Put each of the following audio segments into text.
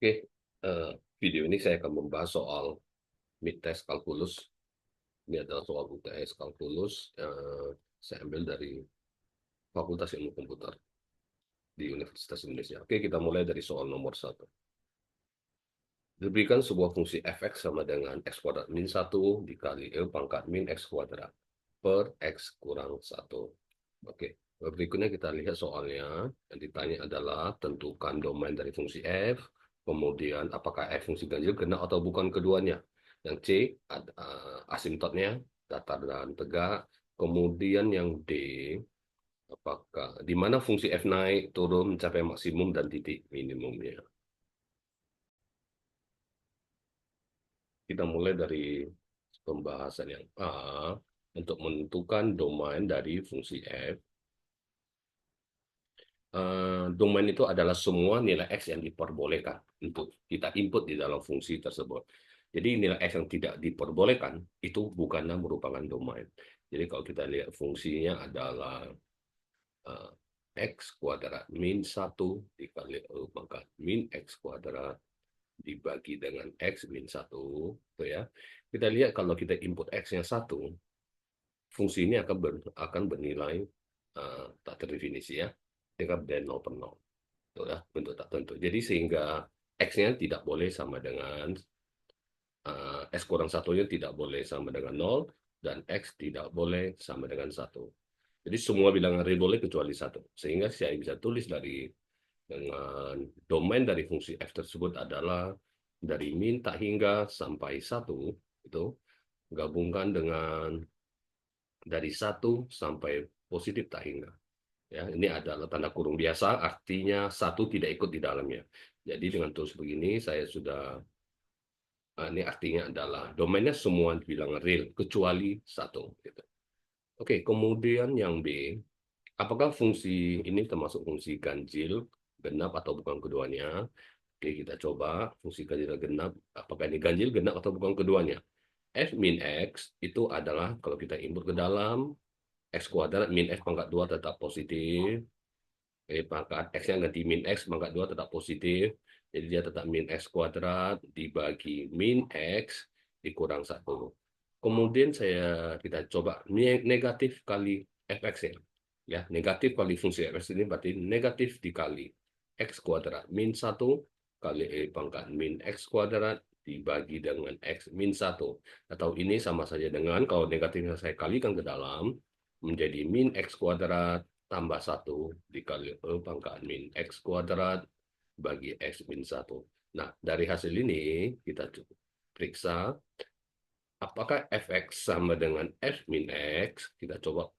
Oke, video ini saya akan membahas soal mid-test kalkulus. Ini adalah soal UTS kalkulus. Saya ambil dari Fakultas Ilmu Komputer di Universitas Indonesia. Oke, kita mulai dari soal nomor 1. Diberikan sebuah fungsi fx sama dengan x kuadrat min 1 dikali e pangkat min x kuadrat per x kurang 1. Oke, berikutnya kita lihat soalnya. Yang ditanya adalah tentukan domain dari fungsi f, kemudian apakah f fungsi ganjil genap atau bukan keduanya. Yang C, asimptotnya, datar dan tegak. Kemudian yang D, apakah di mana fungsi f naik, turun, mencapai maksimum dan titik minimumnya. Kita mulai dari pembahasan yang A, untuk menentukan domain dari fungsi f. Domain itu adalah semua nilai X yang diperbolehkan untuk kita input di dalam fungsi tersebut. Jadi nilai X yang tidak diperbolehkan itu bukanlah merupakan domain. Jadi kalau kita lihat fungsinya adalah uh, X kuadrat min 1 dikali pangkat min X kuadrat dibagi dengan X min 1. Gitu ya. Kita lihat kalau kita input X-nya 1, fungsi ini akan bernilai tak terdefinisi ya, dengan dari 0 per 0. Ya, bentuk tak tentu. Jadi sehingga X-nya tidak boleh sama dengan X kurang satunya tidak boleh sama dengan 0 dan X tidak boleh sama dengan 1. Jadi semua bilangan real boleh kecuali 1. Sehingga saya bisa tulis dengan domain dari fungsi F tersebut adalah dari min tak hingga sampai 1, itu gabungkan dengan dari 1 sampai positif tak hingga. Ya, ini adalah tanda kurung biasa, artinya 1 tidak ikut di dalamnya. Jadi dengan tulis begini, saya sudah, ini artinya adalah domainnya semua bilangan real, kecuali 1. Gitu. Oke, kemudian yang B, apakah fungsi ini termasuk fungsi ganjil, genap, atau bukan keduanya? Oke, kita coba fungsi ganjil dan genap, apakah ini ganjil, genap, atau bukan keduanya? F min X itu adalah kalau kita input ke dalam, X kuadrat min X pangkat 2 tetap positif. Pangkat X-nya ganti min X, pangkat 2 tetap positif. Jadi dia tetap min X kuadrat dibagi min X dikurang 1. Kemudian kita coba negatif kali fx ya. Ya, negatif kali fungsi fx ini berarti negatif dikali X kuadrat min 1 kali pangkat min X kuadrat dibagi dengan X min 1. Atau ini sama saja dengan kalau negatifnya saya kalikan ke dalam menjadi min X kuadrat tambah 1 dikali pangkat min X kuadrat bagi X min 1. Nah, dari hasil ini kita periksa apakah fx sama dengan f min x. Kita coba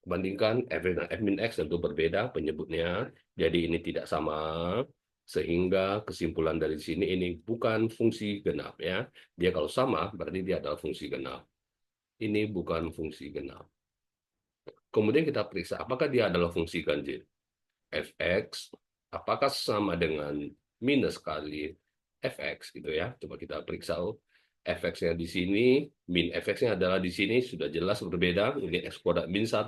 bandingkan f dan f min x tentu berbeda penyebutnya. Jadi ini tidak sama. Sehingga kesimpulan dari sini ini bukan fungsi genap ya. Dia kalau sama berarti dia adalah fungsi genap. Ini bukan fungsi genap. Kemudian kita periksa apakah dia adalah fungsi ganjil. Fx apakah sama dengan minus kali fx gitu ya. Coba kita periksa fx-nya di sini, min fx-nya adalah di sini sudah jelas berbeda. Ini x kuadrat min 1,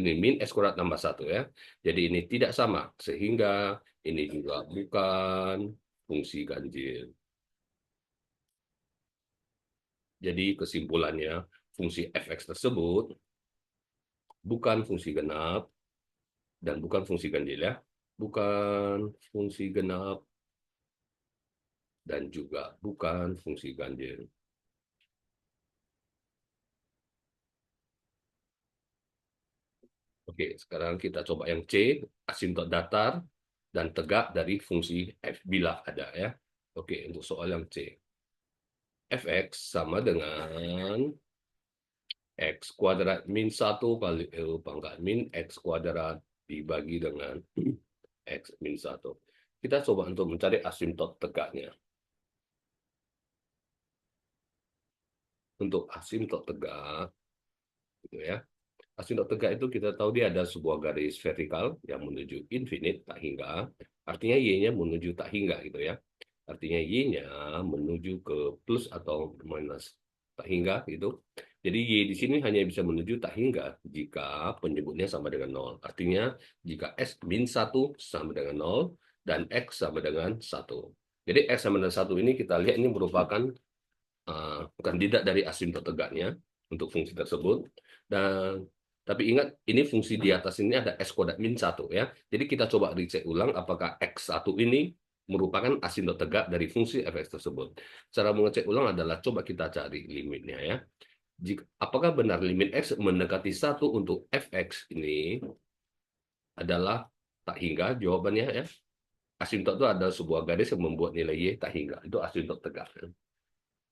ini min x kuadrat tambah 1 ya. Jadi ini tidak sama sehingga ini juga bukan fungsi ganjil. Jadi kesimpulannya fungsi fx tersebut bukan fungsi genap dan bukan fungsi ganjil ya. Bukan fungsi genap dan juga bukan fungsi ganjil. Oke, sekarang kita coba yang C, asimptot datar dan tegak dari fungsi f bila ada ya. Oke, untuk soal yang C. Fx sama dengan x kuadrat min 1 kali pangkat min x kuadrat dibagi dengan x min 1. Kita coba untuk mencari asimptot tegaknya. Untuk asimptot tegak, gitu ya. Asimptot tegak itu kita tahu dia ada sebuah garis vertikal yang menuju infinite tak hingga. Artinya y-nya menuju tak hingga gitu ya. Artinya y-nya menuju ke plus atau minus tak hingga gitu. Jadi y di sini hanya bisa menuju tak hingga jika penyebutnya sama dengan 0. Artinya jika x min 1 sama dengan 0 dan x sama dengan 1. Jadi X sama dengan 1 ini kita lihat ini merupakan kandidat dari asimtot tegaknya untuk fungsi tersebut. Dan tapi ingat ini fungsi di atas ini ada x kuadrat min 1 ya. Jadi kita coba dicek ulang apakah x1 ini merupakan asimtot tegak dari fungsi fx tersebut. Cara mengecek ulang adalah coba kita cari limitnya ya. Apakah benar limit x mendekati 1 untuk fx ini adalah tak hingga? Jawabannya ya. Asimtot itu adalah sebuah garis yang membuat nilai y tak hingga. Itu asimtot tegak.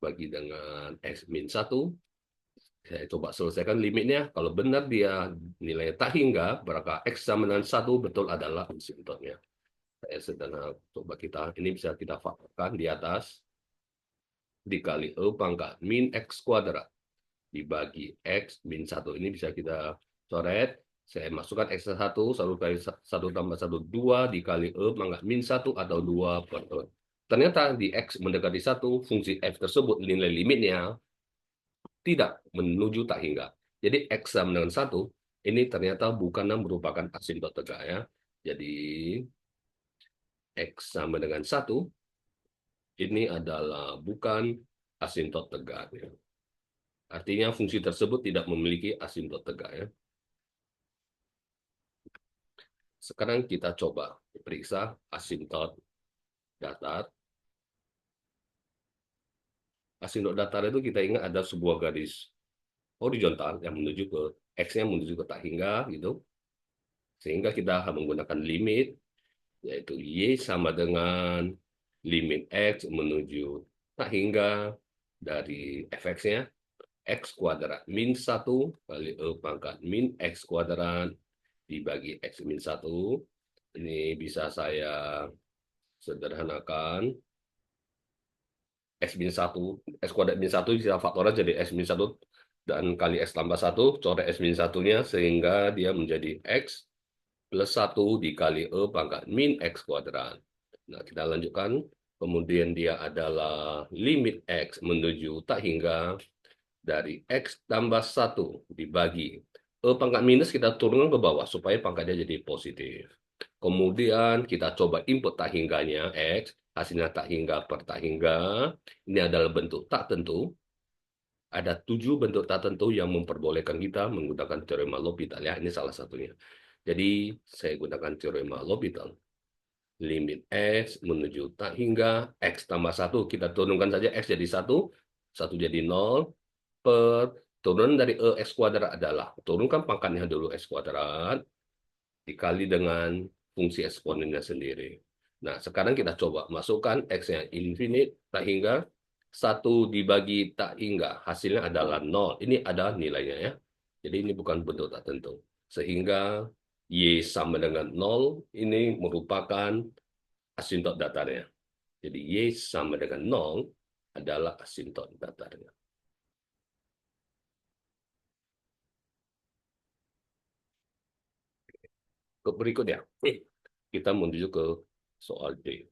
Bagi dengan x min 1, saya coba selesaikan limitnya. Kalau benar dia nilai tak hingga, berapa x sama dengan 1 betul adalah asimtotnya. Saya sedang coba ini bisa kita faktorkan di atas dikali e pangkat min x kuadrat dibagi x min 1. Ini bisa kita coret. Saya masukkan x1, 1 kali 1 tambah 1, 2 dikali e pangkat min 1 atau 2 per e. Ternyata di x mendekati 1, fungsi f tersebut nilai limitnya tidak menuju tak hingga. Jadi X sama dengan 1, ini ternyata bukanlah merupakan asimtot tegak ya. Jadi X sama dengan 1, ini adalah bukan asimtot tegak. Ya. Artinya fungsi tersebut tidak memiliki asimtot tegak ya. Sekarang kita coba periksa asimtot datar. Asimtot datar itu kita ingat ada sebuah garis horizontal yang menuju ke X-nya menuju ke tak hingga gitu. Sehingga kita menggunakan limit yaitu Y sama dengan limit X menuju tak hingga dari fx-nya X kuadrat min 1 kali E pangkat min X kuadrat dibagi X min 1. Ini bisa saya sederhanakan. X min 1, X kuadrat min 1 bisa faktoran jadi X min 1 dan kali X tambah 1, coret X min 1-nya sehingga dia menjadi X plus 1 dikali E pangkat min X kuadrat. Nah, kita lanjutkan. Kemudian dia adalah limit X menuju tak hingga dari X tambah 1 dibagi. E pangkat minus kita turunkan ke bawah supaya pangkatnya jadi positif. Kemudian kita coba input tak hingganya X. Hasilnya tak hingga per tak hingga. Ini adalah bentuk tak tentu. Ada 7 bentuk tak tentu yang memperbolehkan kita menggunakan teorema L'Hopital. Ya, ini salah satunya. Jadi, saya gunakan teorema L'Hopital. Limit X menuju tak hingga X tambah 1. Kita turunkan saja X jadi 1. 1 jadi 0. Per turunan dari E X kuadrat adalah, turunkan pangkatnya dulu X kuadrat. Dikali dengan fungsi eksponennya sendiri. Nah, sekarang kita coba masukkan X-nya infinite, tak hingga. 1 dibagi tak hingga. Hasilnya adalah 0. Ini ada nilainya ya. Jadi ini bukan bentuk tak tentu. Sehingga Y sama dengan 0, ini merupakan asimtot datarnya. Jadi Y sama dengan 0 adalah asimtot datarnya. Ke berikutnya, kita menuju ke soal D.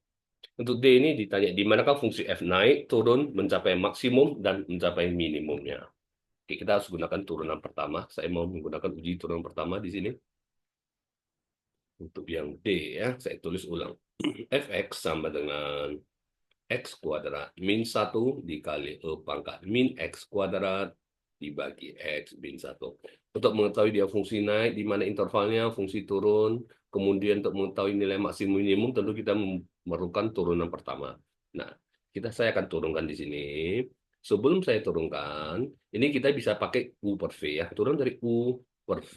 Untuk D ini ditanya di manakah fungsi F naik, turun, mencapai maksimum, dan mencapai minimumnya. Oke, kita harus gunakan turunan pertama. Saya mau menggunakan uji turunan pertama di sini. Untuk yang D ya, saya tulis ulang. Fx sama dengan X kuadrat min 1 dikali E pangkat min X kuadrat dibagi X min 1. Untuk mengetahui dia fungsi naik, di mana intervalnya, fungsi turun, kemudian untuk mengetahui nilai maksimum minimum, tentu kita memerlukan turunan pertama. Nah, saya akan turunkan di sini. Sebelum saya turunkan, ini kita bisa pakai U per V ya, turun dari U per V.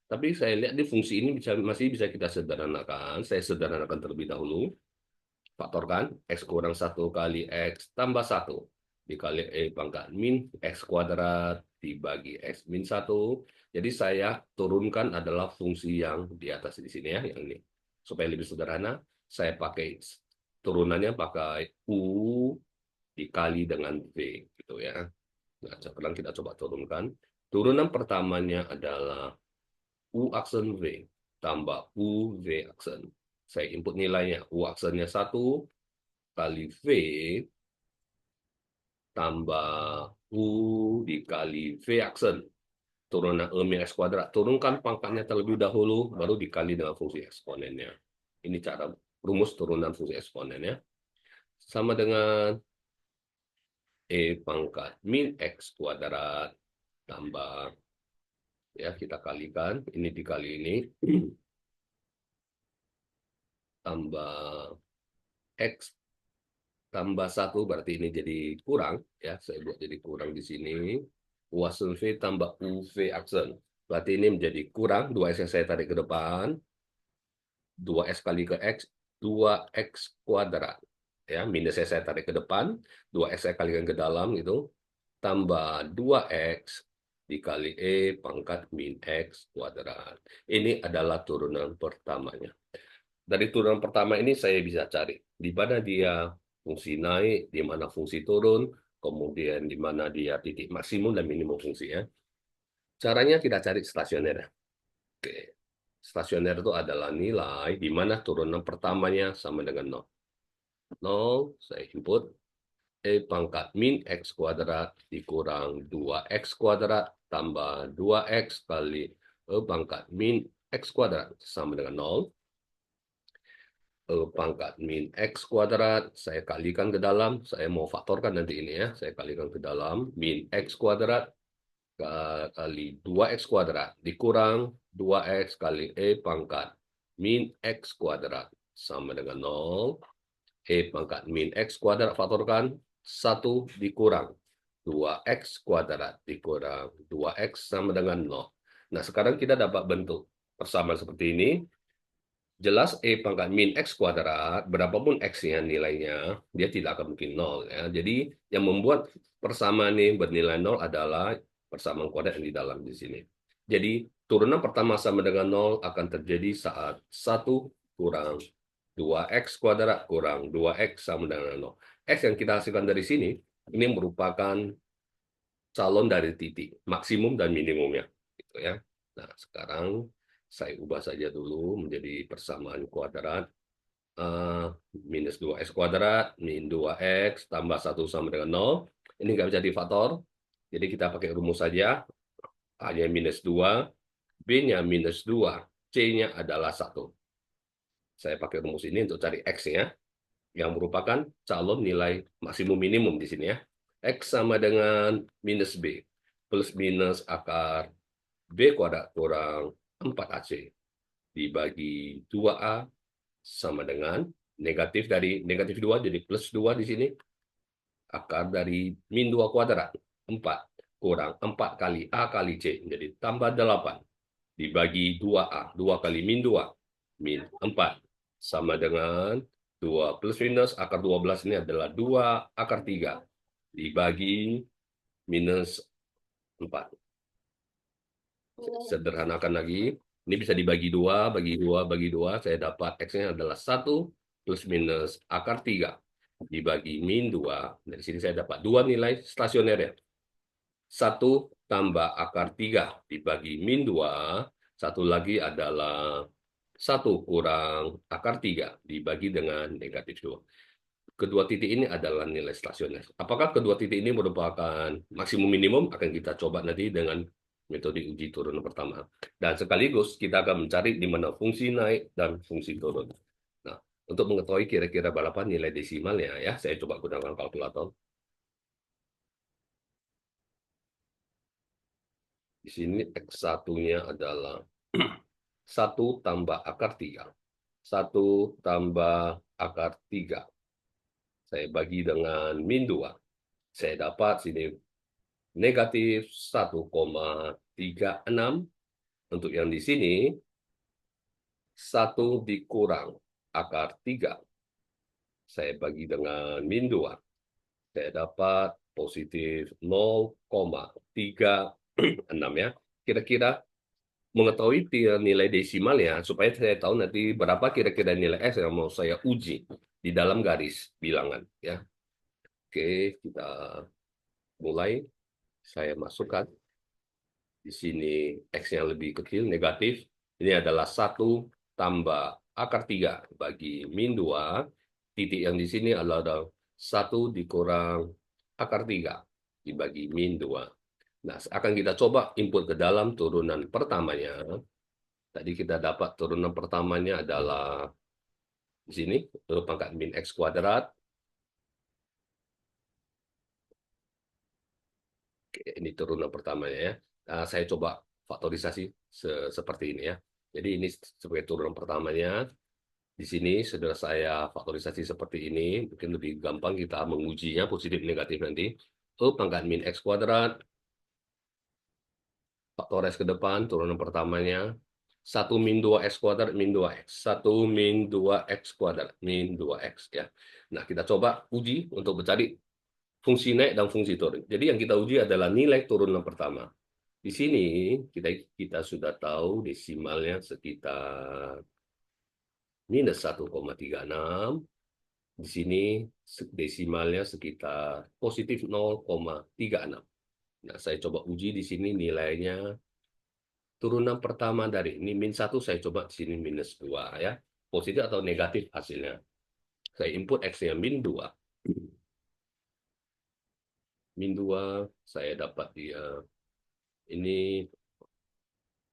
Tapi saya lihat di fungsi ini masih bisa kita sederhanakan. Saya sederhanakan terlebih dahulu. Faktorkan X kurang 1 kali X tambah 1 dikali E pangkat min X kuadrat dibagi X min 1. Jadi saya turunkan adalah fungsi yang di atas di sini ya, yang ini. Supaya lebih sederhana, saya pakai turunannya pakai U dikali dengan V gitu ya. Nah, sekarang kita coba turunkan. Turunan pertamanya adalah U aksen V tambah U V aksen. Saya input nilainya. U aksennya 1 kali V tambah U dikali V aksen. Turunan E min X kuadrat. Turunkan pangkatnya terlebih dahulu, baru dikali dengan fungsi eksponennya. Ini cara rumus turunan fungsi eksponennya. sama dengan E pangkat min X kuadrat tambah, ya kita kalikan, ini dikali ini, tambah X tambah 1, berarti ini jadi kurang, ya saya buat jadi kurang di sini, Poisson V tambah UV aksen, berarti ini menjadi kurang, 2X yang saya tarik ke depan, 2X kali ke X, 2X kuadrat, ya minus saya tarik ke depan, 2X saya kalikan ke dalam itu, tambah 2X dikali E pangkat min X kuadrat. Ini adalah turunan pertamanya. Dari turunan pertama ini saya bisa cari di mana dia fungsi naik, di mana fungsi turun, kemudian di mana dia titik maksimum dan minimum fungsi, ya. Caranya kita cari stasioner. Oke. Stasioner itu adalah nilai di mana turunan pertamanya sama dengan 0. 0, saya input E pangkat min X kuadrat dikurang 2X kuadrat tambah 2X kali E pangkat min X kuadrat sama dengan 0. E pangkat min X kuadrat, saya kalikan ke dalam, saya mau faktorkan nanti ini, ya. Saya kalikan ke dalam, min X kuadrat kali 2X kuadrat dikurang 2X kali E pangkat min X kuadrat sama dengan 0. E pangkat min X kuadrat faktorkan, 1 dikurang 2X kuadrat dikurang 2X sama dengan 0. Nah, sekarang kita dapat bentuk persamaan seperti ini. Jelas E pangkat min X kuadrat, berapapun X-nya nilainya, dia tidak akan mungkin 0. Ya. Jadi, yang membuat persamaan ini bernilai 0 adalah persamaan kuadrat yang di dalam di sini. Jadi, turunan pertama sama dengan 0 akan terjadi saat 1 kurang 2X kuadrat kurang 2X sama dengan 0. X yang kita hasilkan dari sini, ini merupakan calon dari titik maksimum dan minimumnya. Gitu, ya. Nah, sekarang saya ubah saja dulu menjadi persamaan kuadrat. Minus 2X kuadrat, min 2X, tambah 1 sama dengan 0. Ini nggak bisa difaktor, jadi kita pakai rumus saja. A-nya minus 2, B-nya minus 2, C-nya adalah 1. Saya pakai rumus ini untuk cari X-nya, yang merupakan calon nilai maksimum minimum di sini, ya. X sama dengan minus B, plus minus akar B kuadrat kurang 4AC dibagi 2A sama dengan negatif dari negatif 2 jadi plus 2 di sini. Akar dari min 2 kuadrat, 4 kurang 4 kali A kali C, jadi tambah 8 dibagi 2A, 2 kali min 2, min 4 sama dengan 2 plus minus akar 12 ini adalah 2 akar 3 dibagi minus 4. Sederhanakan lagi, ini bisa dibagi 2, bagi 2, bagi 2, saya dapat X-nya adalah 1 plus minus akar 3 dibagi min 2. Dari sini saya dapat 2 nilai stasionernya. 1 tambah akar 3 dibagi min 2, satu lagi adalah 1 kurang akar 3 dibagi dengan negatif 2. Kedua titik ini adalah nilai stasioner. Apakah kedua titik ini merupakan maksimum minimum? Akan kita coba nanti dengan metode uji turun pertama. Dan sekaligus kita akan mencari di mana fungsi naik dan fungsi turun. Nah, untuk mengetahui kira-kira berapa nilai desimalnya, ya, saya coba gunakan kalkulator. Di sini X1-nya adalah 1 tambah akar 3. 1 tambah akar 3. Saya bagi dengan min 2. Saya dapat sini negatif 1,36. Untuk yang di sini, 1 dikurang akar 3. Saya bagi dengan min 2. Saya dapat positif 0,36, ya. Kira-kira mengetahui nilai desimalnya, supaya saya tahu nanti berapa kira-kira nilai X yang mau saya uji di dalam garis bilangan, ya. Oke, kita mulai. Saya masukkan. Di sini X-nya lebih kecil, negatif. Ini adalah 1 tambah akar 3 bagi min 2. Titik yang di sini adalah 1 dikurang akar 3 dibagi min 2. Nah, akan kita coba input ke dalam turunan pertamanya. Tadi kita dapat turunan pertamanya adalah di sini, pangkat min X kuadrat. Ini turunan pertamanya ya. Saya coba faktorisasi seperti ini ya. Jadi ini sebagai turunan pertamanya. Di sini sudah saya faktorisasi seperti ini. Mungkin lebih gampang kita mengujinya positif negatif nanti. E pangkat min X kuadrat. Faktorize ke depan, turunan pertamanya. 1 min 2 X kuadrat min 2X. 1 min 2X kuadrat min 2X ya. Nah, kita coba uji untuk mencari fungsi naik dan fungsi turun. Jadi yang kita uji adalah nilai turunan pertama. Di sini kita kita sudah tahu desimalnya sekitar -1,36. Di sini desimalnya sekitar positif 0,36. Nah, saya coba uji di sini nilainya turunan pertama dari ini -1, saya coba di sini -2 ya. Positif atau negatif hasilnya. Saya input X-nya -2. -2 saya dapat dia ini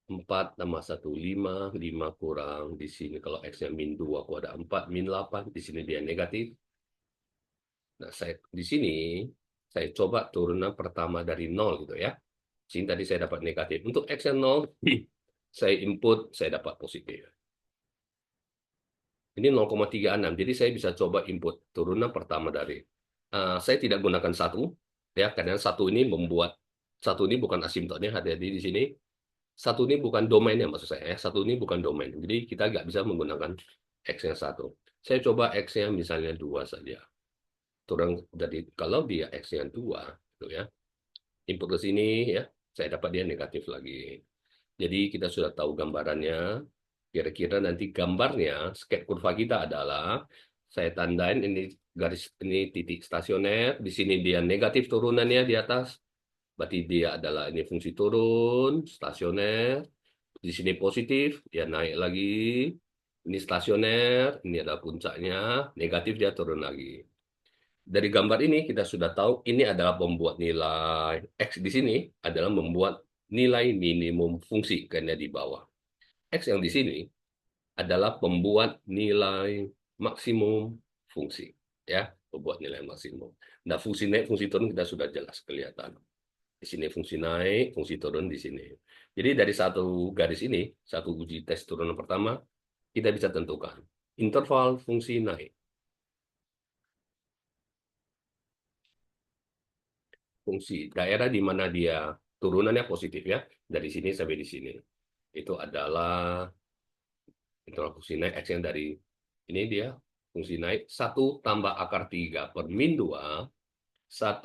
4 tambah 1, 5. 5 kurang di sini. Kalau X-nya -2, aku ada 4, -8. Di sini dia negatif. Nah, saya di sini saya coba turunan pertama dari 0 gitu ya. Sini tadi saya dapat negatif. Untuk X yang 0, saya input, saya dapat positif. Ini 0,36. Jadi saya bisa coba input turunan pertama dari. Saya tidak gunakan satu, ya, karena satu ini bukan asimptotnya, hati-hati di sini. Satu ini bukan domainnya maksud saya. Satu ini bukan domain. Jadi kita nggak bisa menggunakan X yang satu. Saya coba X-nya misalnya 2 saja. Turun jadi kalau dia X-nya 2, gitu ya. Input ke sini ya, saya dapat dia negatif lagi. Jadi kita sudah tahu gambarannya. Kira-kira nanti gambarnya, sketch kurva kita adalah, saya tandain ini garis ini titik stasioner, di sini dia negatif turunannya di atas, berarti dia adalah ini fungsi turun, stasioner, di sini positif, dia naik lagi, ini stasioner, ini adalah puncaknya, negatif dia turun lagi. Dari gambar ini kita sudah tahu ini adalah membuat nilai X di sini adalah membuat nilai minimum fungsi karena di bawah. X yang di sini adalah pembuat nilai maksimum fungsi. Ya, pembuat nilai maksimum. Nah, fungsi naik, fungsi turun kita sudah jelas kelihatan. Di sini fungsi naik, fungsi turun di sini. Jadi dari satu garis ini, satu uji tes turunan pertama, kita bisa tentukan interval fungsi naik. Fungsi daerah di mana dia turunannya positif ya, dari sini sampai di sini. Itu adalah interval fungsi naik X yang dari ini dia fungsi naik 1 tambah akar 3 per min 2, 1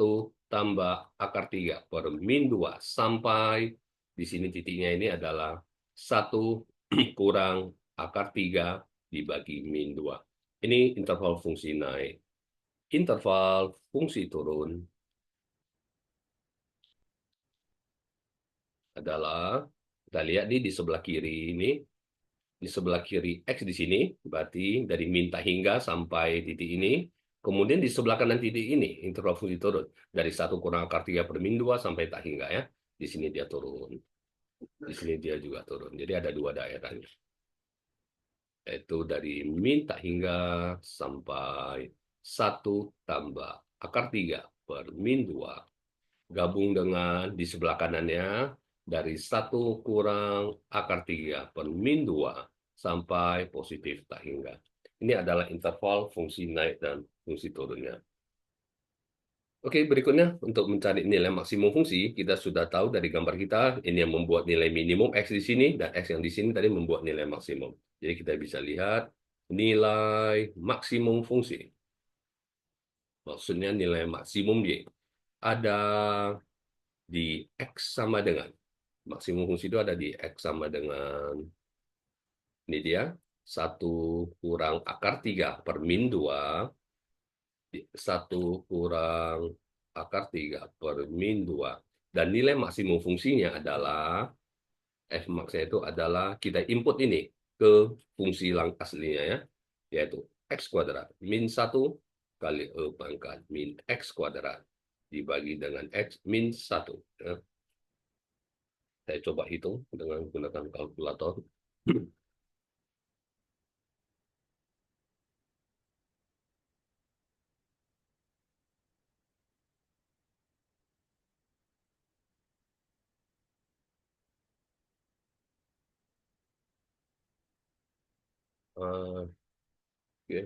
tambah akar 3 per min 2 sampai di sini titiknya ini adalah 1 kurang akar 3 dibagi min 2. Ini interval fungsi naik. Interval fungsi turun adalah, kita lihat di sebelah kiri ini, di sebelah kiri X di sini, berarti dari minta hingga sampai titik ini. Kemudian di sebelah kanan titik ini, interval fungsi turun. Dari 1 kurang akar 3 per min 2 sampai tak hingga ya. Di sini dia turun. Di sini dia juga turun. Jadi ada dua daerahnya. Yaitu dari min tak hingga sampai 1 tambah akar 3 per min 2. Gabung dengan di sebelah kanannya dari 1 kurang akar 3 per min 2 sampai positif tak hingga. Ini adalah interval fungsi naik dan fungsi turunnya. Oke, berikutnya untuk mencari nilai maksimum fungsi, kita sudah tahu dari gambar kita, ini yang membuat nilai minimum X di sini, dan X yang di sini tadi membuat nilai maksimum. Jadi kita bisa lihat nilai maksimum fungsi. Maksudnya nilai maksimum Y. Ada di X sama dengan maksimum fungsi itu ada di X sama dengan ini dia 1 kurang akar 3 per min 2, 1 kurang akar 3 per min 2, dan nilai maksimum fungsinya adalah F max-nya itu adalah kita input ini ke fungsi aslinya ya, yaitu X kuadrat min 1 kali E pangkat min X kuadrat dibagi dengan X min 1 ya. Saya coba hitung dengan menggunakan kalkulator. Eh, oke.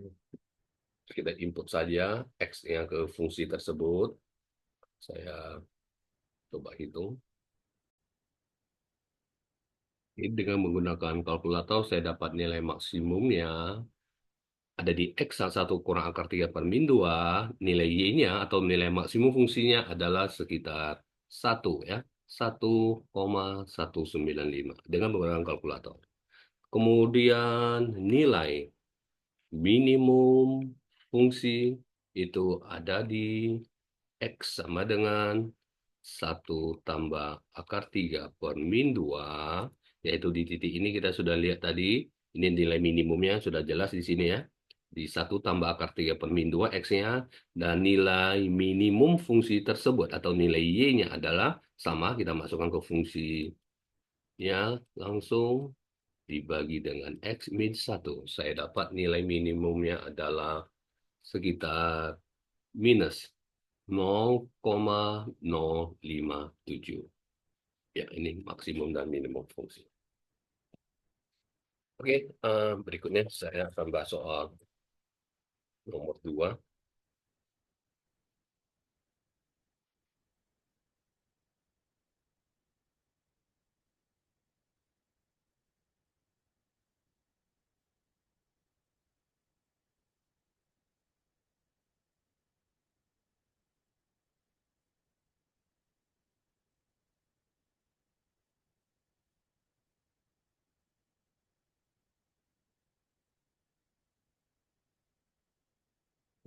Kita input saja X-nya ke fungsi tersebut. Saya coba hitung. Ini dengan menggunakan kalkulator, saya dapat nilai maksimumnya ada di X1 kurang akar 3 per min 2. Nilai Y-nya atau nilai maksimum fungsinya adalah sekitar 1 ya. 1,195 dengan menggunakan kalkulator. Kemudian nilai minimum fungsi itu ada di X sama dengan 1 tambah akar 3 per min 2, yaitu di titik ini kita sudah lihat tadi, ini nilai minimumnya sudah jelas di sini ya. Di 1 tambah akar 3 per min 2 X-nya, dan nilai minimum fungsi tersebut atau nilai Y-nya adalah sama, kita masukkan ke fungsinya langsung dibagi dengan X min 1. Saya dapat nilai minimumnya adalah sekitar minus 0,057. Ya, ini maksimum dan minimum fungsi. Oke, berikutnya saya akan bahas soal nomor 2.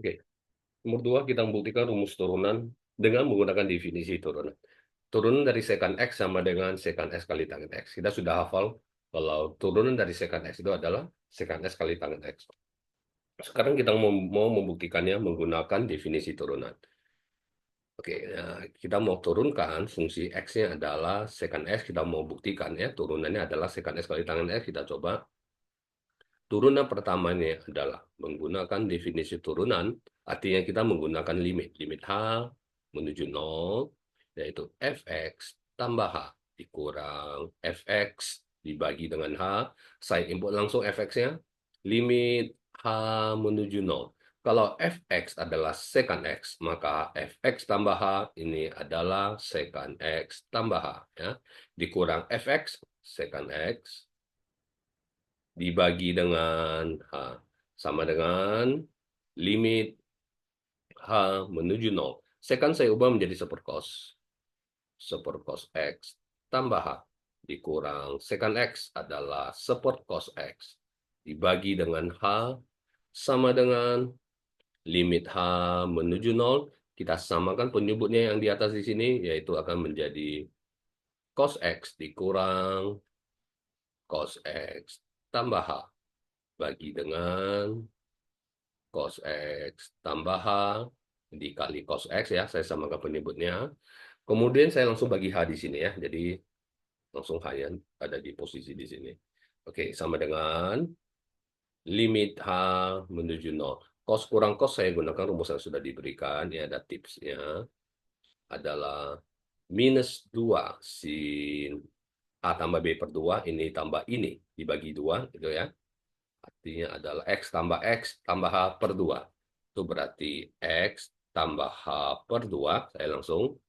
Oke, nomor 2 kita membuktikan rumus turunan dengan menggunakan definisi turunan. Turunan dari sekant X sama dengan sekant X kali tangen X. Kita sudah hafal kalau turunan dari sekant X itu adalah sekant X kali tangen X. Sekarang kita mau membuktikannya menggunakan definisi turunan. Oke, nah, kita mau turunkan fungsi X-nya adalah secant X. Kita mau buktikan ya, turunannya adalah secant X kali tangen X. Kita coba. Turunan pertamanya adalah menggunakan definisi turunan, artinya kita menggunakan limit. Limit H menuju 0, yaitu Fx tambah H dikurang Fx dibagi dengan H. Saya input langsung Fx-nya, limit H menuju 0. Kalau Fx adalah secant X, maka Fx tambah H ini adalah secant X tambah H. Ya. Dikurang Fx, secant X, dibagi dengan H. Sama dengan limit H menuju 0. Secant saya ubah menjadi seperkos. Seperkos X tambah H. Dikurang secant X adalah seperkos X. Dibagi dengan H sama dengan limit H menuju 0. Kita samakan penyebutnya yang di atas di sini, yaitu akan menjadi cos X dikurang cos X tambah H. Bagi dengan cos X tambah H dikali cos X ya, saya samakan penyebutnya. Kemudian saya langsung bagi H di sini ya, jadi langsung H-nya ada di posisi di sini. Oke, sama dengan limit H menuju 0. Cos kurang cos saya gunakan rumus yang sudah diberikan, ya ada tipsnya, adalah minus 2 sin A tambah B per 2, ini tambah ini, dibagi 2, gitu ya. Artinya adalah X tambah H per 2. Itu berarti X tambah H per 2. Saya langsung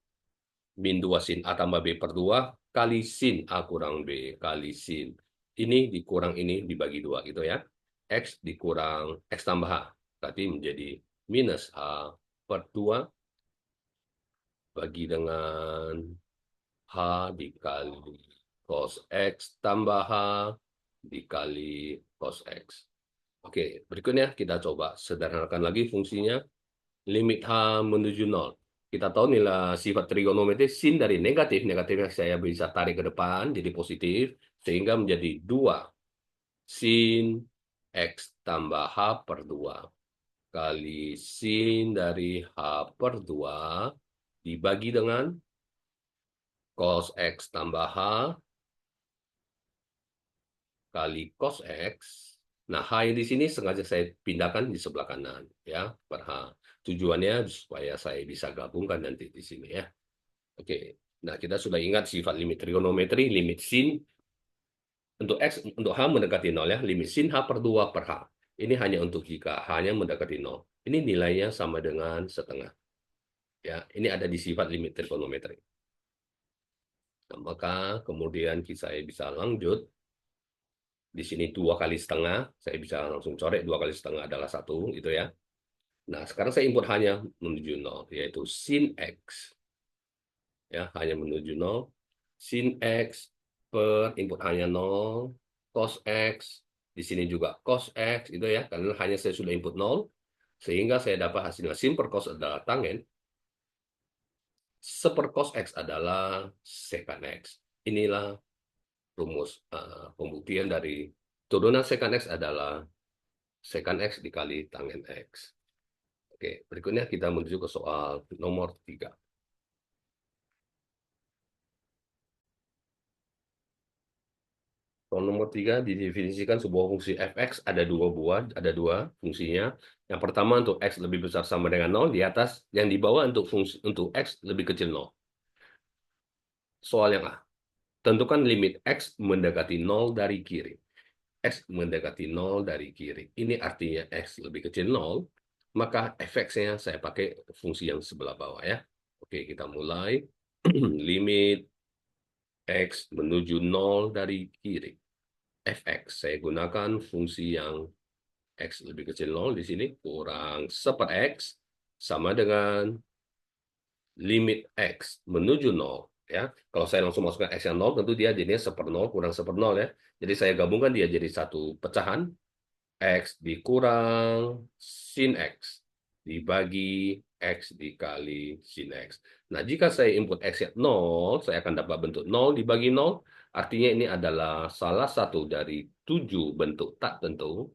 min 2 sin A tambah B per 2 kali sin A kurang B kali sin. Ini dikurang ini dibagi 2 gitu ya. X dikurang X tambah H. Berarti menjadi minus H per 2 bagi dengan H dikali cos X tambah H dikali cos X. Oke, berikutnya kita coba sederhanakan lagi fungsinya. Limit H menuju 0. Kita tahu nilai sifat trigonometri sin dari negatif. Negatifnya saya bisa tarik ke depan jadi positif. Sehingga menjadi 2 sin X tambah H per 2 kali sin dari H per 2 dibagi dengan cos X tambah H kali cos X. Nah, H di sini sengaja saya pindahkan di sebelah kanan, ya, per H. Tujuannya supaya saya bisa gabungkan nanti di sini, ya. Oke, nah kita sudah ingat sifat limit trigonometri, limit sin untuk X, untuk H mendekati 0 ya, limit sin H per 2 per H. Ini hanya untuk jika H-nya mendekati 0. Ini nilainya sama dengan setengah. Ya, ini ada di sifat limit trigonometri. Nah, maka kemudian saya bisa lanjut. Di sini 2 kali setengah, saya bisa langsung coret 2 kali setengah adalah 1, gitu ya. Nah, sekarang saya input hanya menuju 0, yaitu sin X. Ya, hanya menuju 0. Sin X per input hanya 0, cos X. Di sini juga cos X, gitu ya, karena hanya saya sudah input 0, sehingga saya dapat hasilnya sin per cos adalah tangen, seper cos X adalah secant X. Inilah rumus pembuktian dari turunan secant X adalah secant X dikali tangen X. Oke, berikutnya kita menuju ke soal nomor 3. Soal nomor 3 didefinisikan sebuah fungsi fx ada dua fungsinya. Yang pertama untuk x lebih besar sama dengan 0 di atas, yang di bawah untuk fungsi untuk x lebih kecil 0. Soal yang A. Tentukan limit x mendekati 0 dari kiri. X mendekati 0 dari kiri. Ini artinya x lebih kecil 0, maka fx-nya saya pakai fungsi yang sebelah bawah ya. Oke, kita mulai. Limit x menuju 0 dari kiri. Fx, saya gunakan fungsi yang x lebih kecil 0 di sini, kurang seper x, sama dengan limit x menuju 0. Ya. Kalau saya langsung masukkan x yang 0, tentu dia jadinya seper 0 kurang seper 0 ya. Jadi saya gabungkan dia jadi satu pecahan, x dikurang sin x dibagi x dikali sin x. Nah, jika saya input x yang 0, saya akan dapat bentuk 0 dibagi 0. Artinya ini adalah salah satu dari 7 bentuk tak tentu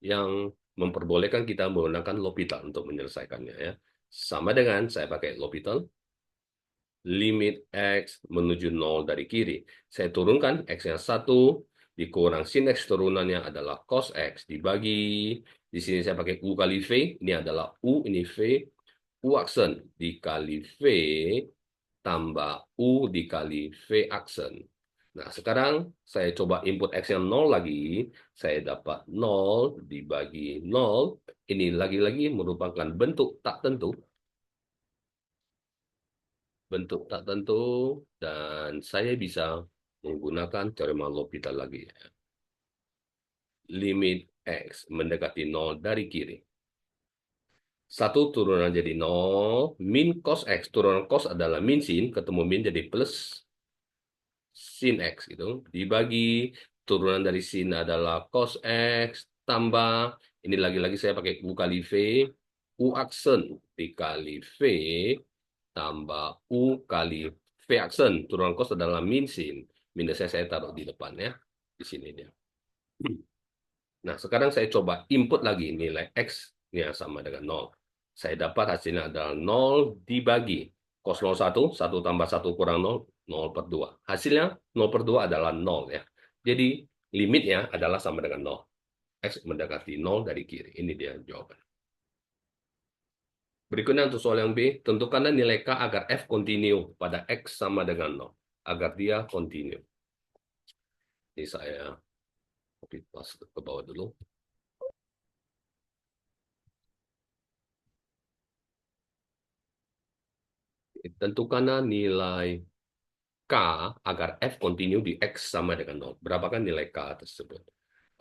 yang memperbolehkan kita menggunakan L'Hopital untuk menyelesaikannya ya. Sama dengan saya pakai L'Hopital, limit x menuju 0 dari kiri. Saya turunkan x-nya 1, dikurang sin x turunannya adalah cos x, dibagi, di sini saya pakai U kali V, ini adalah U, ini V, U aksen dikali V, tambah U dikali V aksen. Nah, sekarang saya coba input x yang 0 lagi, saya dapat 0 dibagi 0, ini lagi-lagi merupakan bentuk tak tentu, dan saya bisa menggunakan teorema L'Hopital lagi. Limit x mendekati 0 dari kiri. 1 turunan jadi 0, min cos x, turunan cos adalah min sin, ketemu min jadi plus sin x gitu, dibagi turunan dari sin adalah cos x, tambah, ini lagi-lagi saya pakai U kali V, U aksen dikali V, tambah U kali V aksen, turunan cos adalah min sin. Minusnya saya taruh di depan ya. Di sini dia. Nah, sekarang saya coba input lagi nilai X yang sama dengan 0. Saya dapat hasilnya adalah 0 dibagi cos 01, 1 tambah 1 kurang 0, 0 per 2. Hasilnya 0 per 2 adalah 0 ya. Jadi limitnya adalah sama dengan 0. X mendekati 0 dari kiri. Ini dia jawaban. Berikutnya untuk soal yang B, tentukanlah nilai K agar F kontinu pada X sama dengan 0. Agar dia kontinu. Ini saya copy paste ke bawah dulu. Tentukanlah nilai K agar F kontinu di X sama dengan 0. Berapakah nilai K tersebut?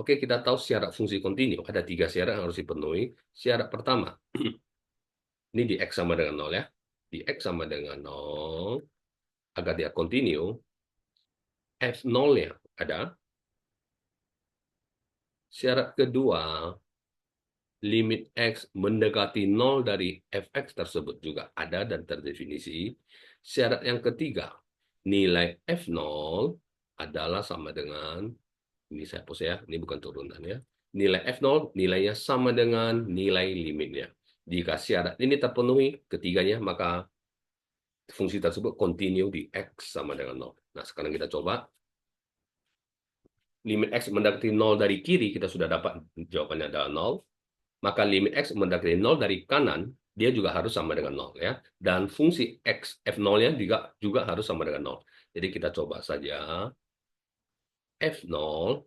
Oke, kita tahu syarat fungsi kontinu. Ada 3 syarat yang harus dipenuhi. Syarat pertama, ini di X sama dengan 0 ya. Di X sama dengan 0, agar dia kontinu, F0-nya ada. Syarat kedua, limit X mendekati 0 dari Fx tersebut juga ada dan terdefinisi. Syarat yang ketiga, nilai F0 adalah sama dengan, ini saya hapus ya, ini bukan turunan ya. Nilai F0 nilainya sama dengan nilai limitnya. Jika syarat ini terpenuhi ketiganya, maka fungsi tersebut continue di X sama dengan 0. Nah, sekarang kita coba. Limit X mendekati 0 dari kiri, kita sudah dapat jawabannya adalah 0. Maka limit X mendekati 0 dari kanan, dia juga harus sama dengan 0 ya. Dan fungsi X F0-nya juga harus sama dengan 0. Jadi kita coba saja F0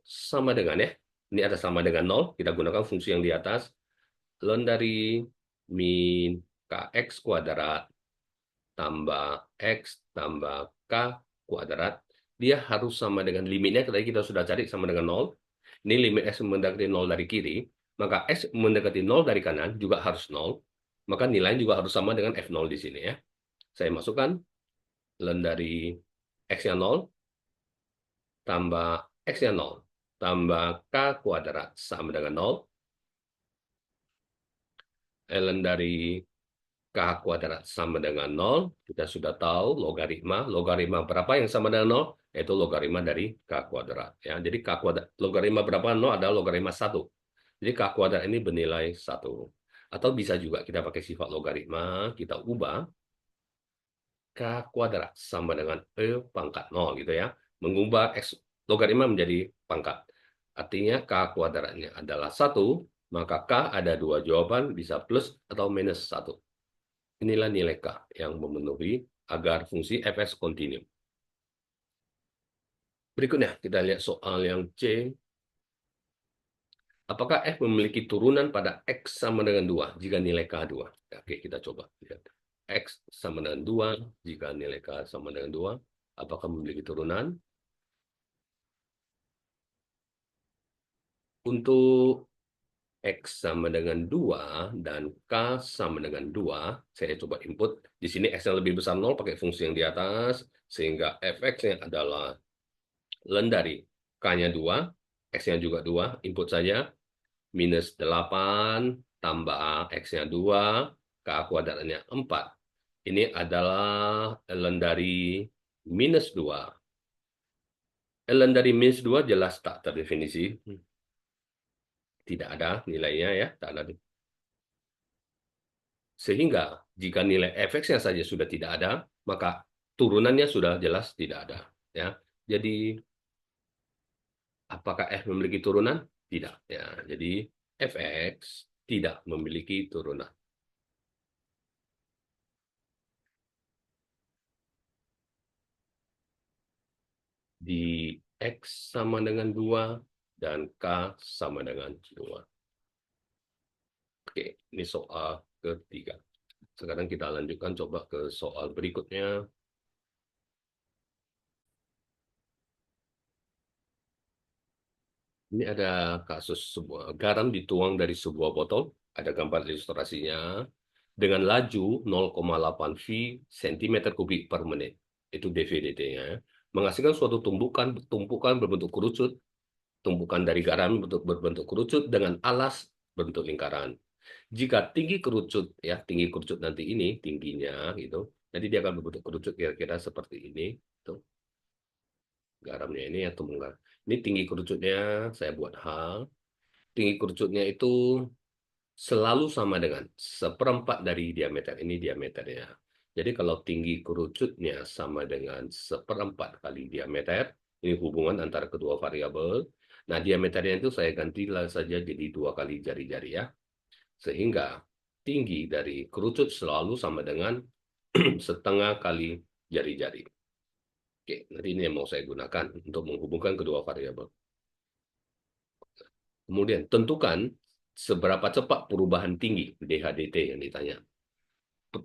sama dengan ya. Ini ada sama dengan 0, kita gunakan fungsi yang di atas. Ln dari min kx kuadrat tambah x tambah k kuadrat, dia harus sama dengan limitnya, tadi kita sudah cari sama dengan 0. Ini limit x mendekati 0 dari kiri, maka x mendekati 0 dari kanan juga harus 0. Maka nilainya juga harus sama dengan F0 di sini ya. Saya masukkan ln dari x-nya 0 tambah x-nya 0 tambah k kuadrat sama dengan 0. Ln dari k kuadrat sama dengan 0. Kita sudah tahu logaritma. Logaritma berapa yang sama dengan 0? Yaitu logaritma dari k kuadrat. Ya. Jadi k kuadrat, logaritma berapa 0 adalah logaritma 1. Jadi k kuadrat ini bernilai 1. Atau bisa juga kita pakai sifat logaritma, kita ubah k kuadrat sama dengan e pangkat 0 gitu ya. Mengubah x logaritma menjadi pangkat. Artinya k kuadratnya adalah 1, maka k ada dua jawaban, bisa plus atau minus 1. Inilah nilai K yang memenuhi agar fungsi fs kontinu. Berikutnya, kita lihat soal yang C. Apakah f memiliki turunan pada x sama dengan 2 jika nilai K 2? Oke, kita coba lihat. X sama dengan 2 jika nilai K sama dengan 2. Apakah memiliki turunan? Untuk X sama dengan 2 dan K sama dengan 2, saya coba input. Di sini X yang lebih besar 0 pakai fungsi yang di atas, sehingga fx-nya adalah ln dari K-nya 2, X-nya juga 2, input saja, minus 8 tambah X-nya 2, K kuadratnya 4. Ini adalah ln dari minus 2. Ln dari minus 2 jelas tak terdefinisi. Tidak ada nilainya ya, tak ada. Sehingga jika nilai fx-nya saja sudah tidak ada, maka turunannya sudah jelas tidak ada. Ya, jadi apakah f memiliki turunan? Tidak. Ya, jadi fx tidak memiliki turunan. Di x sama dengan 2 dan k sama dengan 2. Oke, ini soal ketiga. Sekarang kita lanjutkan coba ke soal berikutnya. Ini ada kasus sebuah garam dituang dari sebuah botol, ada gambar ilustrasinya, dengan laju 0,8 V cm kubik per menit. Itu dV/dt-nya. Menghasilkan suatu tumpukan berbentuk kerucut, tumpukan dari garam berbentuk kerucut dengan alas berbentuk lingkaran. Jika tinggi kerucut, ya tinggi kerucut nanti ini tingginya gitu, nanti dia akan berbentuk kerucut kira-kira seperti ini. Tuh, garamnya ini atau enggak? Ini tinggi kerucutnya saya buat H. Tinggi kerucutnya itu selalu sama dengan seperempat dari diameter. Ini diameternya. Jadi kalau tinggi kerucutnya sama dengan seperempat kali diameter, ini hubungan antara kedua variabel. Nah, diameternya itu saya gantilah saja jadi 2 kali jari-jari ya. Sehingga tinggi dari kerucut selalu sama dengan setengah kali jari-jari. Oke, nanti ini yang mau saya gunakan untuk menghubungkan kedua variabel. Kemudian tentukan seberapa cepat perubahan tinggi DHDT yang ditanya.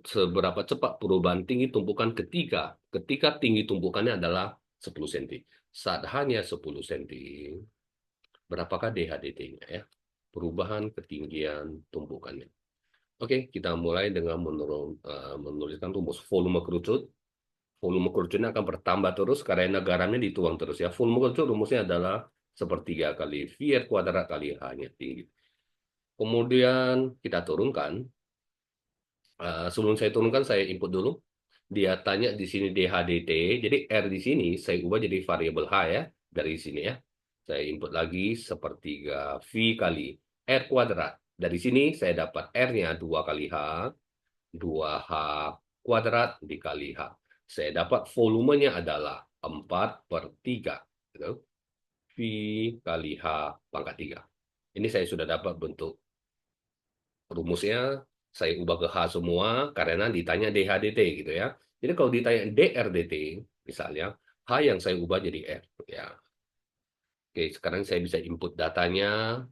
Seberapa cepat perubahan tinggi tumpukan ketika tinggi tumpukannya adalah 10 cm. Saat hanya 10 cm, berapakah DHDT-nya ya? Perubahan ketinggian tumpukannya. Oke, kita mulai dengan menuliskan rumus volume kerucut. Volume kerucutnya akan bertambah terus karena garamnya dituang terus ya. Volume kerucut rumusnya adalah sepertiga kali V kuadrat kali H-nya tinggi. Kemudian kita turunkan. Sebelum saya turunkan, saya input dulu. Dia tanya di sini DHDT, jadi R di sini saya ubah jadi variabel H ya, dari sini ya. Saya input lagi sepertiga V kali R kuadrat. Dari sini saya dapat R-nya 2 kali H, 2H kuadrat dikali H. Saya dapat volumenya adalah 4/3. Gitu. V kali H pangkat 3. Ini saya sudah dapat bentuk rumusnya, saya ubah ke H semua karena ditanya DHDT gitu ya. Jadi kalau ditanya DRDT misalnya, H yang saya ubah jadi R. Ya. Oke, sekarang saya bisa input datanya.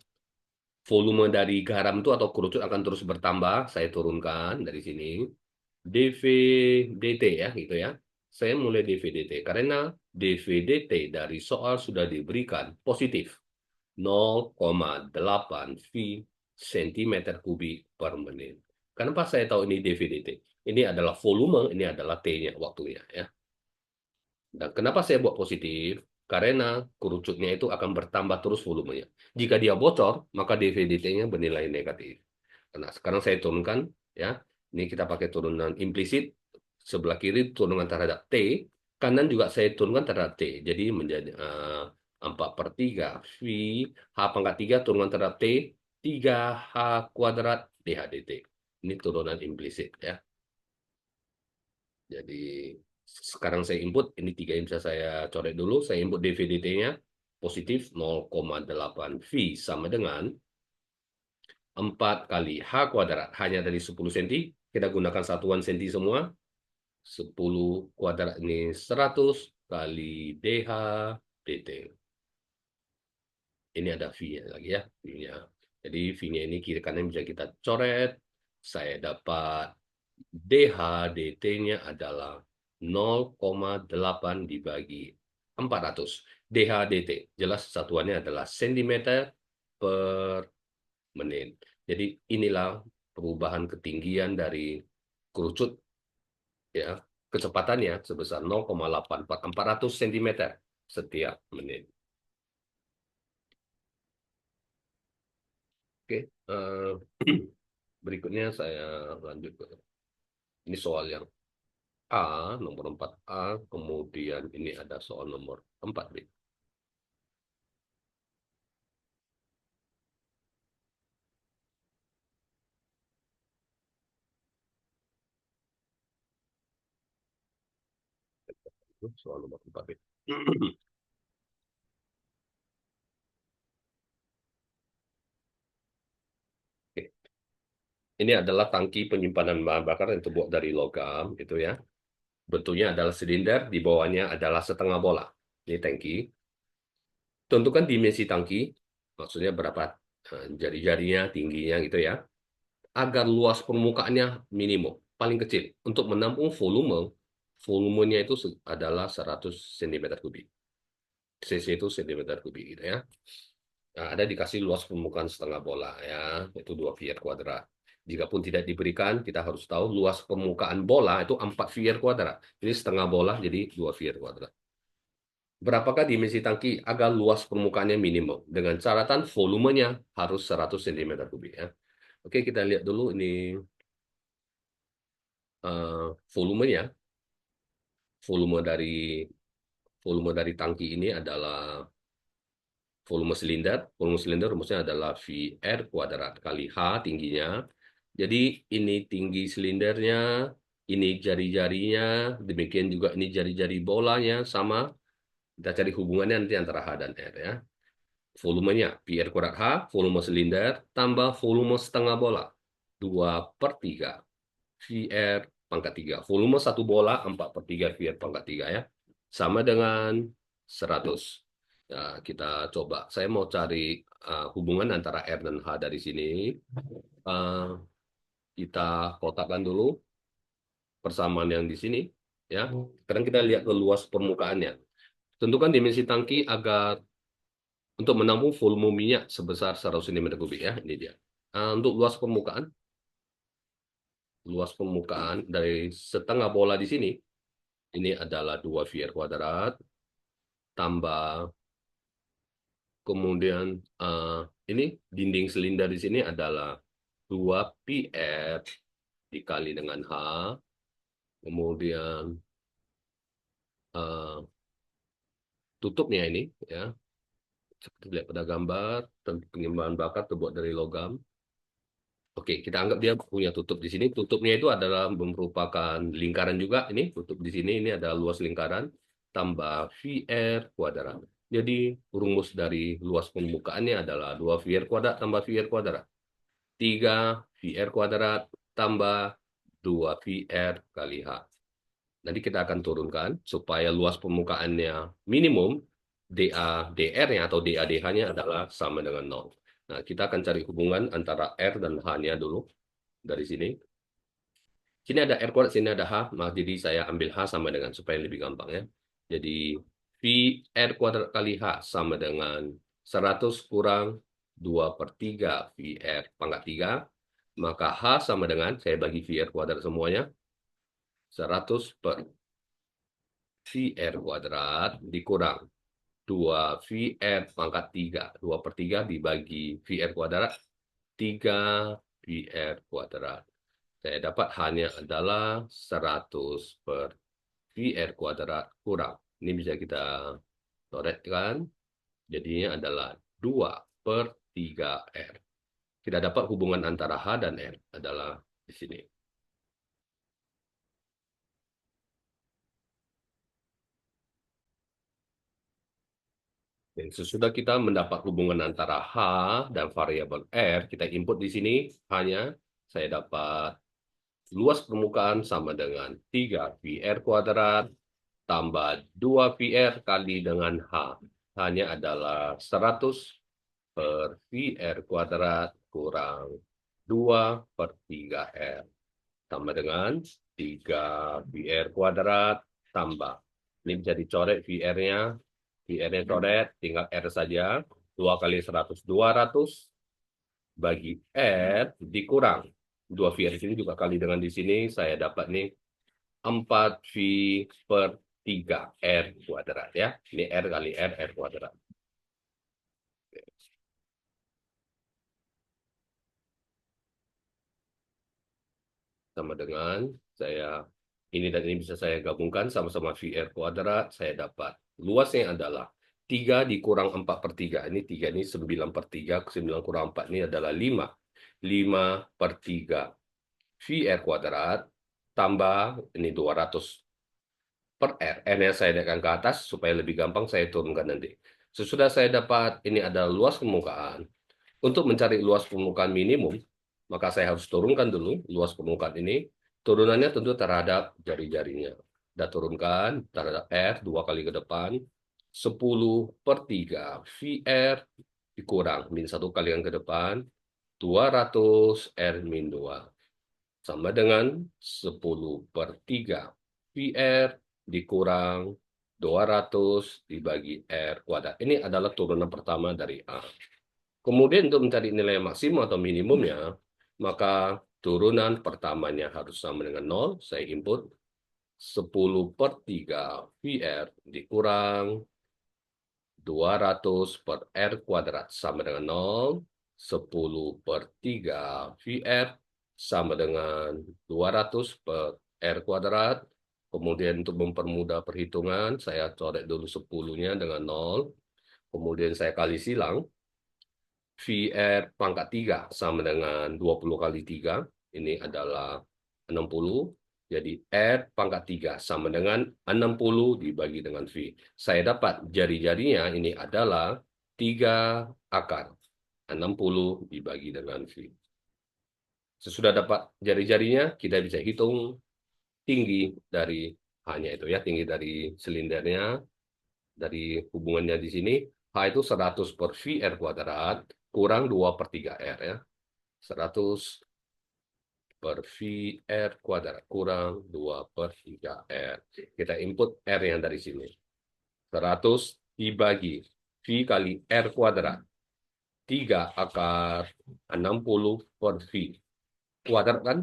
Volume dari garam itu atau kerucut akan terus bertambah. Saya turunkan dari sini. DVDT ya, gitu ya. Saya mulai DVDT karena DVDT dari soal sudah diberikan positif 0,8 V cm kubik per menit. Kenapa saya tahu ini DVDT? Ini adalah volume, ini adalah T-nya, waktunya ya. Dan kenapa saya buat positif? Karena kerucutnya itu akan bertambah terus volumenya. Jika dia bocor, maka DVDT-nya bernilai negatif. Nah, sekarang saya turunkan ya. Ini kita pakai turunan implisit. Sebelah kiri turunan terhadap T, kanan juga saya turunkan terhadap T. Jadi menjadi 4/3 V H pangkat 3 turunan terhadap T 3H kuadrat DHDT. Ini turunan implisit ya. Jadi sekarang saya input, ini tiga yang bisa saya coret dulu. Saya input DVDT-nya positif 0,8 V sama dengan 4 kali H kuadrat. Hanya dari 10 cm, kita gunakan satuan cm semua. 10 kuadrat ini 100 kali DH DT. Ini ada V-nya lagi ya. V-nya. Jadi V-nya ini kiri kanan bisa kita coret. Saya dapat DH DT-nya adalah 0,8 dibagi 400. DH DT. Jelas satuannya adalah centimeter per menit. Jadi inilah perubahan ketinggian dari kerucut ya, kecepatannya sebesar 0,8 400 cm setiap menit. Oke, berikutnya saya lanjut ke ini soal yang A, nomor 4A, kemudian ini ada soal nomor 4B. Soal nomor 4B. Oke. Ini adalah tangki penyimpanan bahan bakar yang terbuat dari logam, itu ya. Bentuknya adalah silinder, di bawahnya adalah setengah bola. Ini tangki. Tentukan dimensi tangki, maksudnya berapa jari-jarinya, tingginya gitu ya, agar luas permukaannya minimum, paling kecil. Untuk menampung volumenya itu adalah 100 cm kubik. cc itu cm kubik gitu ya. Nah, ada dikasih luas permukaan setengah bola ya, itu 2 VR kuadrat. Jikapun tidak diberikan, kita harus tahu luas permukaan bola itu 4 VR kuadrat. Ini setengah bola jadi 2 VR kuadrat. Berapakah dimensi tangki agar luas permukaannya minimum? Dengan catatan volumenya harus 100 cm kubik ya. Oke, kita lihat dulu ini volumenya. Volume dari volume dari tangki ini adalah volume silinder. Volume silinder rumusnya adalah VR kuadrat kali H tingginya. Jadi ini tinggi silindernya, ini jari-jarinya, demikian juga ini jari-jari bolanya sama. Kita cari hubungannya nanti antara H dan R ya. Volumenya PR kuadrat H, volume silinder, tambah volume setengah bola. 2/3 VR pangkat 3. Volume satu bola 4/3 VR pangkat 3 ya. Sama dengan 100. Ya, kita coba. Saya mau cari hubungan antara R dan H dari sini. Uh, kita kotakkan dulu persamaan yang di sini. Ya, sekarang kita lihat ke luas permukaannya. Tentukan dimensi tangki agar untuk menampung volume minyak sebesar 100 cm kubik ya. Ini dia. Untuk luas permukaan dari setengah bola di sini, ini adalah 2 VR kuadrat tambah kemudian ini dinding silinder di sini adalah 2 PR dikali dengan H, kemudian tutupnya ini ya seperti lihat pada gambar, penyimpanan bakar terbuat dari logam. Oke, kita anggap dia punya tutup di sini. Tutupnya itu adalah merupakan lingkaran juga. Ini tutup di sini, ini ada luas lingkaran tambah VR kuadrat. Jadi rumus dari luas permukaannya adalah 2 VR kuadrat tambah VR kuadrat. 3 VR kuadrat tambah 2 VR kali H. Nanti kita akan turunkan supaya luas permukaannya minimum, DR-nya atau DADH-nya adalah sama dengan 0. Nah, kita akan cari hubungan antara R dan H-nya dulu dari sini. Sini ada R kuadrat, sini ada H. Nah, jadi saya ambil H sama dengan, supaya lebih gampang ya. Jadi V R kuadrat kali H sama dengan 100 kurang 2 per 3 VR pangkat 3. Maka H sama dengan, saya bagi VR kuadrat semuanya, 100 per VR kuadrat dikurang 2 VR pangkat 3. 2 per 3 dibagi VR kuadrat, 3 VR kuadrat. Saya dapat hanya adalah 100 per VR kuadrat kurang. Ini bisa kita coretkan. Jadinya adalah 2 per 3 R. Kita dapat hubungan antara H dan R adalah di sini. Dan sesudah kita mendapat hubungan antara H dan variabel R, kita input di sini hanya saya dapat luas permukaan sama dengan 3 VR kuadrat tambah 2 VR kali dengan H. Hanya adalah 100 per VR kuadrat kurang 2 per 3 R. Tambah dengan 3 VR kuadrat tambah. Ini bisa dicoret VR-nya. VR-nya coret, tinggal R saja. 2 kali 100, 200 bagi R dikurang. 2 VR di sini juga kali dengan di sini. Saya dapat nih 4 V per 3 R kuadrat ya. Ini R kali R kuadrat. Sama dengan saya ini dan ini bisa saya gabungkan sama-sama VR kuadrat, saya dapat luasnya adalah 3 dikurang 4 per 3. Ini 3 ini 9 per 3, 9 kurang 4 ini adalah 5. 5 per 3 VR kuadrat tambah ini 200 per R. R-nya saya naikkan ke atas supaya lebih gampang saya turunkan nanti. Sesudah saya dapat ini adalah luas permukaan. Untuk mencari luas permukaan minimum, maka saya harus turunkan dulu luas permukaan ini. Turunannya tentu terhadap jari-jarinya. Kita turunkan terhadap R 2 kali ke depan. 10 per 3 VR dikurang min 1 kali yang ke depan. 200 R min 2. Sama dengan 10 per 3 VR dikurang 200 dibagi R kuadrat. Ini adalah turunan pertama dari A. Kemudian untuk mencari nilai maksimum atau minimumnya, maka turunan pertamanya harus sama dengan 0. Saya input 10 per 3 VR dikurang 200 per R kuadrat sama dengan 0. 10 per 3 VR sama dengan 200 per R kuadrat. Kemudian untuk mempermudah perhitungan, saya coret dulu 10-nya dengan 0. Kemudian saya kali silang. VR pangkat 3 sama dengan 20 kali 3. Ini adalah 60. Jadi R pangkat 3 sama dengan 60 dibagi dengan V. Saya dapat jari-jarinya ini adalah 3 akar. 60 dibagi dengan V. Sesudah dapat jari-jarinya, kita bisa hitung tinggi dari hanya itu ya, tinggi dari silindernya, dari hubungannya di sini. H itu 100 per VR kuadrat kurang 2 per 3 R ya. 100 per VR kuadrat kurang 2 per 3 R. Kita input R yang dari sini. 100 dibagi V kali R kuadrat. 3 akar 60 per V. Kuadrat kan?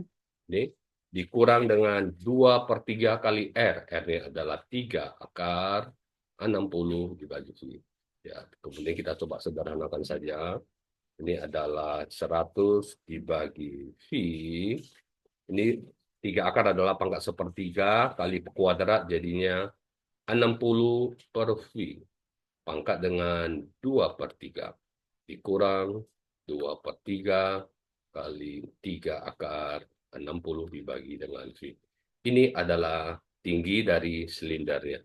Ini dikurang dengan 2 per 3 kali R. R-nya adalah 3 akar 60 dibagi V. Ya, kemudian kita coba sederhanakan saja. Ini adalah 100 dibagi V. Ini 3 akar adalah pangkat sepertiga kali kuadrat jadinya 60 per V. Pangkat dengan 2 per 3. Dikurang 2 per 3 kali 3 akar 60 dibagi dengan V. Ini adalah tinggi dari silindernya.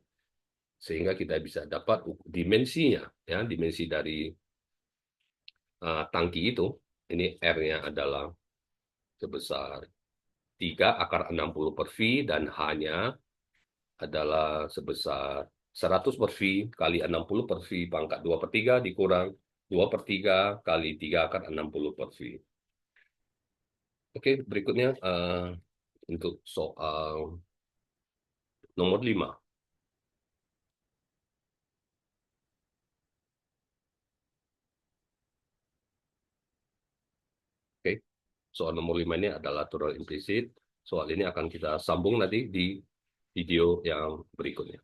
Sehingga kita bisa dapat dimensinya. Ya, dimensi dari tangki itu, ini R-nya adalah sebesar 3 akar 60 per V dan H-nya adalah sebesar 100 per V kali 60 per V pangkat 2 per 3 dikurang 2 per 3 kali 3 akan 60 per V. Oke, berikutnya untuk soal nomor 5. Oke, soal nomor 5 ini adalah natural implisit. Soal ini akan kita sambung nanti di video yang berikutnya.